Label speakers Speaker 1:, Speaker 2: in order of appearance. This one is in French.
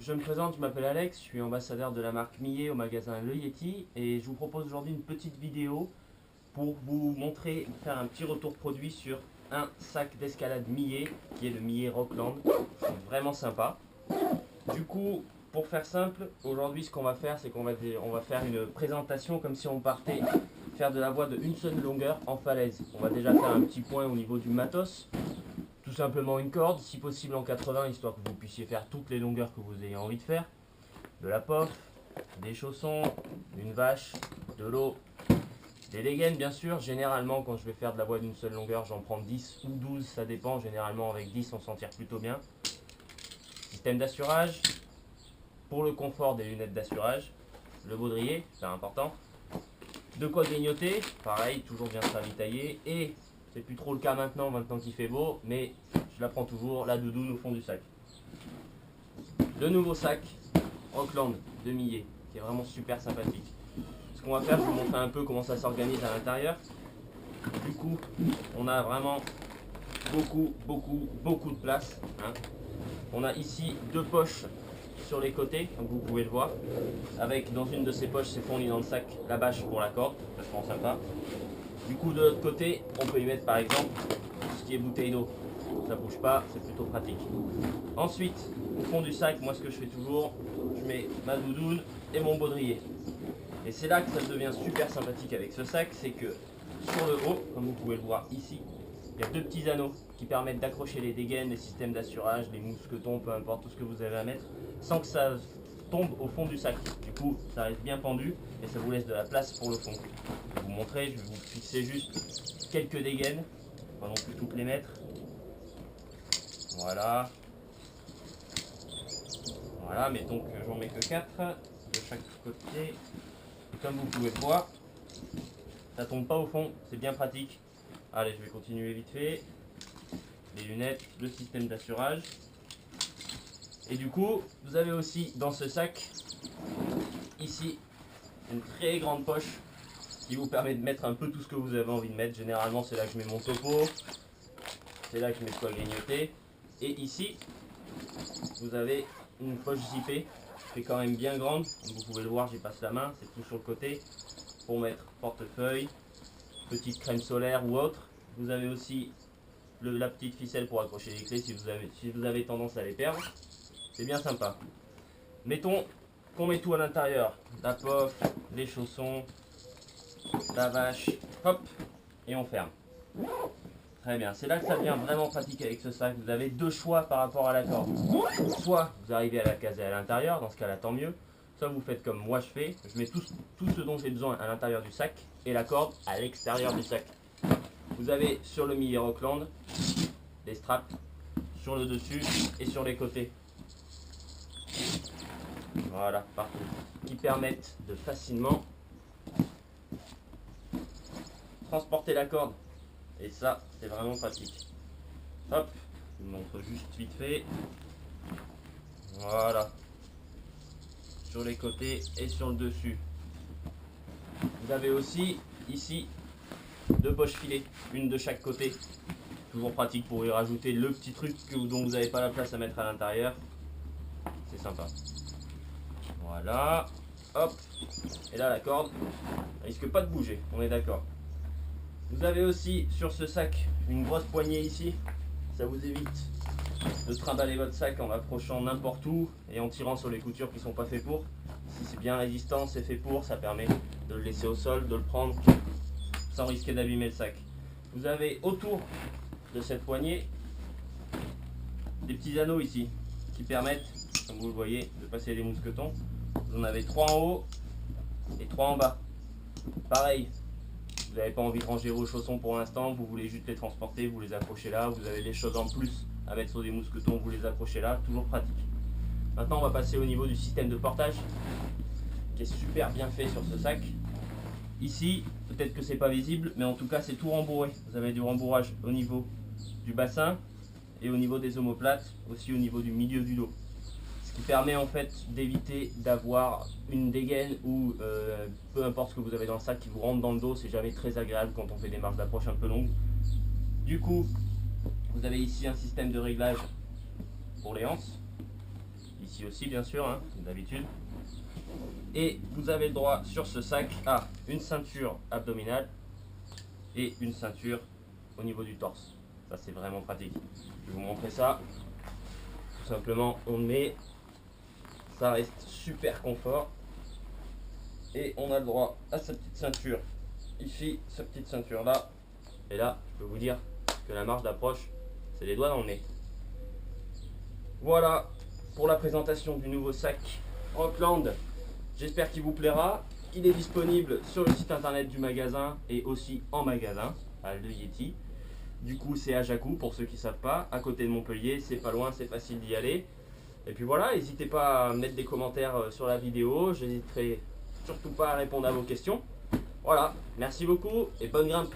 Speaker 1: je me présente, je m'appelle Alex, je suis ambassadeur de la marque Millet au magasin Le Yeti et je vous propose aujourd'hui une petite vidéo pour vous montrer, faire un petit retour produit sur un sac d'escalade Millet qui est le Millet Rockland. C'est vraiment sympa. Du coup, pour faire simple, aujourd'hui ce qu'on va faire, c'est qu'on va faire une présentation comme si on partait faire de la voie de une seule longueur en falaise. On va déjà faire un petit point au niveau du matos. Tout simplement une corde, si possible en 80, histoire que vous puissiez faire toutes les longueurs que vous ayez envie de faire. De la pof, des chaussons, une vache, de l'eau, des dégaines bien sûr. Généralement quand je vais faire de la voie d'une seule longueur, j'en prends 10 ou 12, ça dépend. Généralement avec 10 on s'en tire plutôt bien. Système d'assurage, pour le confort des lunettes d'assurage. Le baudrier, c'est important. De quoi grignoter, pareil, toujours bien se ravitailler. Et c'est plus trop le cas maintenant qu'il fait beau, mais je la prends toujours, la doudoune au fond du sac. Le nouveau sac Rockland de Millet, qui est vraiment super sympathique. Ce qu'on va faire, je vais vous montrer un peu comment ça s'organise à l'intérieur. Du coup, on a vraiment beaucoup de place. Hein. On a ici deux poches sur les côtés, comme vous pouvez le voir. Avec, dans une de ces poches, c'est fourni dans le sac la bâche pour la corde, ça se prend sympa. Du coup, de l'autre côté, on peut y mettre par exemple ce qui est bouteille d'eau. Ça bouge pas, c'est plutôt pratique. Ensuite, au fond du sac, moi ce que je fais toujours, je mets ma doudoune et mon baudrier. Et c'est là que ça devient super sympathique avec ce sac, c'est que sur le haut, comme vous pouvez le voir ici, il y a deux petits anneaux qui permettent d'accrocher les dégaines, les systèmes d'assurage, les mousquetons, peu importe tout ce que vous avez à mettre, sans que ça tombe au fond du sac. Du coup, ça reste bien pendu et ça vous laisse de la place pour le fond. Je vais vous montrer, je vais vous fixer juste quelques dégaines, pas non plus toutes les mettre. Voilà. Voilà, mettons que j'en mets que 4 de chaque côté. Et comme vous pouvez le voir, ça tombe pas au fond, c'est bien pratique. Allez, je vais continuer vite fait. Les lunettes, le système d'assurage. Et du coup, vous avez aussi dans ce sac, ici, une très grande poche qui vous permet de mettre un peu tout ce que vous avez envie de mettre. Généralement, c'est là que je mets mon topo, c'est là que je mets de quoi grignoter. Et ici, vous avez une poche zippée qui est quand même bien grande. Comme vous pouvez le voir, j'y passe la main, c'est tout sur le côté pour mettre portefeuille, petite crème solaire ou autre. Vous avez aussi la petite ficelle pour accrocher les clés si vous avez tendance à les perdre. C'est bien sympa. Mettons qu'on met tout à l'intérieur. La pof, les chaussons, la vache, hop, et on ferme. Très bien, c'est là que ça devient vraiment pratique avec ce sac. Vous avez deux choix par rapport à la corde. Soit vous arrivez à la caser à l'intérieur, dans ce cas-là tant mieux. Soit vous faites comme moi je fais, je mets tout ce dont j'ai besoin à l'intérieur du sac et la corde à l'extérieur du sac. Vous avez sur le Millet Rockland des straps sur le dessus et sur les côtés. Voilà, partout. Qui permettent de facilement transporter la corde. Et ça, c'est vraiment pratique. Hop, je vous montre juste vite fait. Voilà. Sur les côtés et sur le dessus. Vous avez aussi ici deux poches filets, une de chaque côté. Toujours pratique pour y rajouter le petit truc dont vous n'avez pas la place à mettre à l'intérieur. C'est sympa. Voilà. Hop. Et là la corde risque pas de bouger, on est d'accord. Vous avez aussi sur ce sac une grosse poignée ici. Ça vous évite de trimballer votre sac en l'approchant n'importe où et en tirant sur les coutures qui ne sont pas faites pour. Si c'est bien résistant, c'est fait pour, ça permet de le laisser au sol, de le prendre sans risquer d'abîmer le sac. Vous avez autour de cette poignée des petits anneaux ici qui permettent, comme vous le voyez, de passer les mousquetons. Vous en avez 3 en haut et 3 en bas. Pareil, vous n'avez pas envie de ranger vos chaussons pour l'instant, vous voulez juste les transporter, vous les accrochez là, vous avez des choses en plus à mettre sur des mousquetons, vous les accrochez là, toujours pratique. Maintenant on va passer au niveau du système de portage qui est super bien fait sur ce sac. Ici, peut-être que c'est pas visible, mais en tout cas c'est tout rembourré. Vous avez du rembourrage au niveau du bassin et au niveau des omoplates, aussi au niveau du milieu du dos. Ce qui permet en fait d'éviter d'avoir une dégaine ou peu importe ce que vous avez dans le sac qui vous rentre dans le dos. C'est jamais très agréable quand on fait des marches d'approche un peu longues. Du coup, vous avez ici un système de réglage pour les anses. ici aussi bien sûr, hein, comme d'habitude. Et vous avez le droit sur ce sac à une ceinture abdominale et une ceinture au niveau du torse. Ça c'est vraiment pratique. Je vais vous montrer ça. Tout simplement on met, ça reste super confort. Et on a le droit à sa petite ceinture ici, sa petite ceinture là. Et là, je peux vous dire que la marge d'approche, c'est les doigts dans le nez. Voilà pour la présentation du nouveau sac Rockland. J'espère qu'il vous plaira. Il est disponible sur le site internet du magasin et aussi en magasin à Le Yeti. Du coup, c'est à Jacou pour ceux qui ne savent pas, à côté de Montpellier. C'est pas loin, c'est facile d'y aller. Et puis voilà, n'hésitez pas à mettre des commentaires sur la vidéo. J'hésiterai surtout pas à répondre à vos questions. Voilà, merci beaucoup et bonne grimpe.